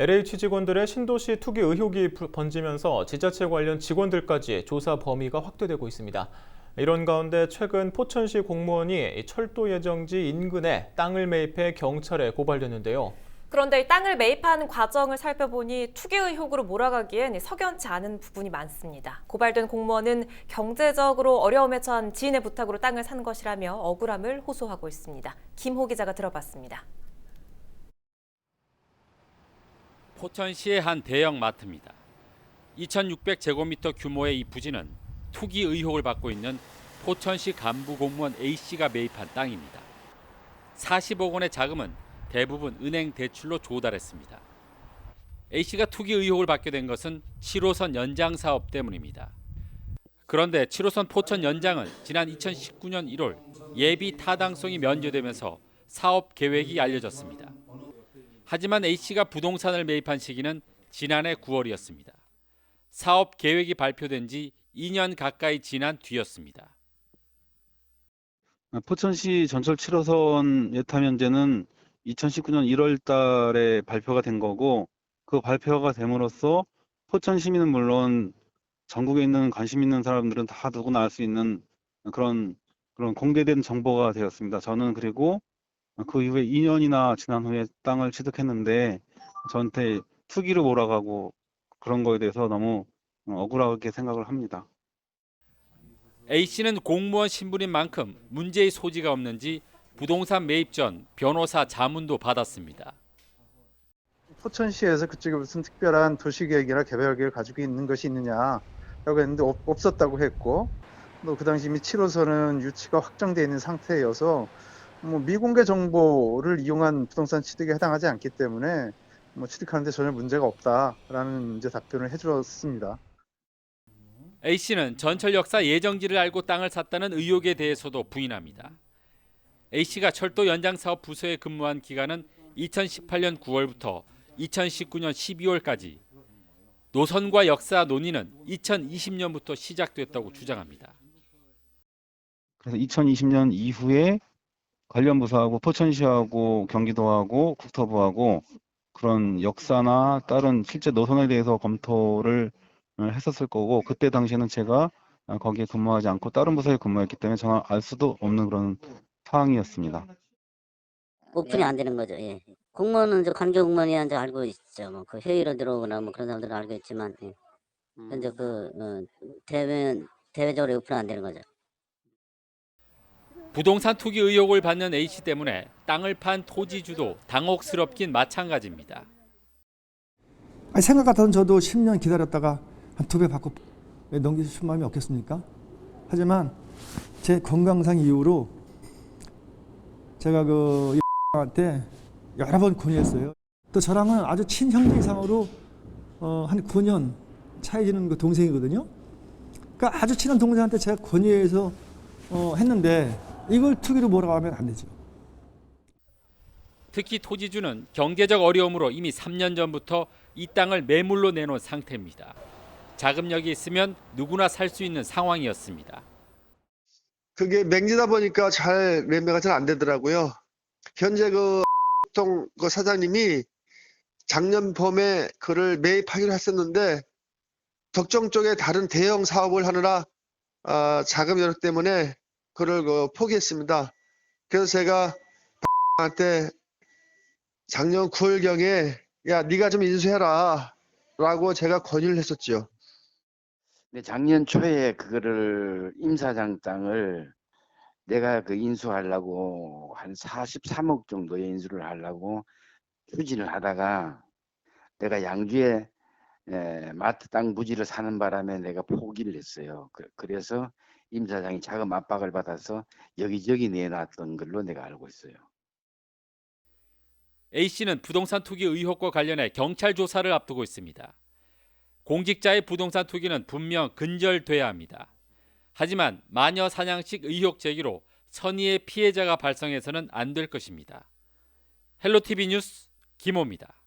LH 직원들의 신도시 투기 의혹이 번지면서 지자체 관련 직원들까지 조사 범위가 확대되고 있습니다. 이런 가운데 최근 포천시 공무원이 철도 예정지 인근에 땅을 매입해 경찰에 고발됐는데요. 그런데 이 땅을 매입하는 과정을 살펴보니 투기 의혹으로 몰아가기엔 석연치 않은 부분이 많습니다. 고발된 공무원은 경제적으로 어려움에 처한 지인의 부탁으로 땅을 산 것이라며 억울함을 호소하고 있습니다. 김호 기자가 들어봤습니다. 포천시의 한 대형 마트입니다. 2,600제곱미터 규모의 이 부지는 투기 의혹을 받고 있는 포천시 간부 공무원 A씨가 매입한 땅입니다. 40억 원의 자금은 대부분 은행 대출로 조달했습니다. A씨가 투기 의혹을 받게 된 것은 7호선 연장 사업 때문입니다. 그런데 7호선 포천 연장은 지난 2019년 1월 예비 타당성이 면제되면서 사업 계획이 알려졌습니다. 하지만 A씨가 부동산을 매입한 시기는 지난해 9월이었습니다. 사업 계획이 발표된 지 2년 가까이 지난 뒤였습니다. 포천시 전철 7호선 예타 면제는 2019년 1월 달에 발표가 된 거고, 그 발표가 됨으로써 포천 시민은 물론 전국에 있는 관심 있는 사람들은 다 누구나 알 수 있는 그런 공개된 정보가 되었습니다. 저는 그리고 그 이후에 2년이나 지난 후에 땅을 취득했는데 저한테 투기로 몰아가고 그런 거에 대해서 너무 억울하게 생각을 합니다. A씨는 공무원 신분인 만큼 문제의 소지가 없는지 부동산 매입 전 변호사 자문도 받았습니다. 포천시에서 그쪽에 무슨 특별한 도시계획이나 개발계획을 가지고 있는 것이 있느냐라고 했는데 없었다고 했고, 또 그 당시 이미 7호선은 유치가 확정되어 있는 상태여서 미공개 정보를 이용한 부동산 취득에 해당하지 않기 때문에 취득하는데 전혀 문제가 없다라는 이제 답변을 해주었습니다. A씨는 전철 역사 예정지를 알고 땅을 샀다는 의혹에 대해서도 부인합니다. A씨가 철도 연장 사업 부서에 근무한 기간은 2018년 9월부터 2019년 12월까지, 노선과 역사 논의는 2020년부터 시작됐다고 주장합니다. 그래서 2020년 이후에 관련 부서하고 포천시하고 경기도하고 국토부하고 그런 역사나 다른 실제 노선에 대해서 검토를 했었을 거고, 그때 당시에는 제가 거기에 근무하지 않고 다른 부서에 근무했기 때문에 저는 알 수도 없는 그런 상황이었습니다. 오픈이 안 되는 거죠. 예. 공무원은 저 관계 공무원이 이제 알고 있죠. 뭐 그 회의로 들어오거나 뭐 그런 사람들은 알고 있지만, 예. 현재 대외적으로 오픈 안 되는 거죠. 부동산 투기 의혹을 받는 A씨 때문에 땅을 판 토지주도 당혹스럽긴 마찬가지입니다. 생각 같아서는 저도 10년 기다렸다가 한 2배 받고 넘기고 싶은 마음이 없겠습니까? 하지만 제 건강상 이유로 제가 한테 여러 번 건의했어요. 또 저랑은 아주 친형제 이상으로 한 9년 차이 지는 그 동생이거든요. 그러니까 아주 친한 동생한테 제가 건의해서 했는데 이걸 투기로 몰아가면 안 되죠. 특히 토지주는 경제적 어려움으로 이미 3년 전부터 이 땅을 매물로 내놓은 상태입니다. 자금력이 있으면 누구나 살 수 있는 상황이었습니다. 그게 맹지다 보니까 잘 매매가 잘 안 되더라고요. 현재 통 사장님이 작년 봄에 그를 매입하기로 했었는데 덕정 쪽에 다른 대형 사업을 하느라 자금 여력 때문에 그를 포기했습니다. 그래서 제가 한테 작년 9월경에 야 네가 좀 인수해라 라고 제가 건의를 했었죠. 근데 작년 초에 그거를 임사장 땅을 내가 인수하려고 한 43억 정도의 인수를 하려고 추진을 하다가 내가 양주에 마트 땅 부지를 사는 바람에 내가 포기를 했어요. 그래서 임사장이 자금 압박을 받아서 여기저기 내놨던 걸로 내가 알고 있어요. A씨는 부동산 투기 의혹과 관련해 경찰 조사를 앞두고 있습니다. 공직자의 부동산 투기는 분명 근절돼야 합니다. 하지만 마녀 사냥식 의혹 제기로 선의의 피해자가 발생해서는 안 될 것입니다. 헬로티비 뉴스 김호입니다.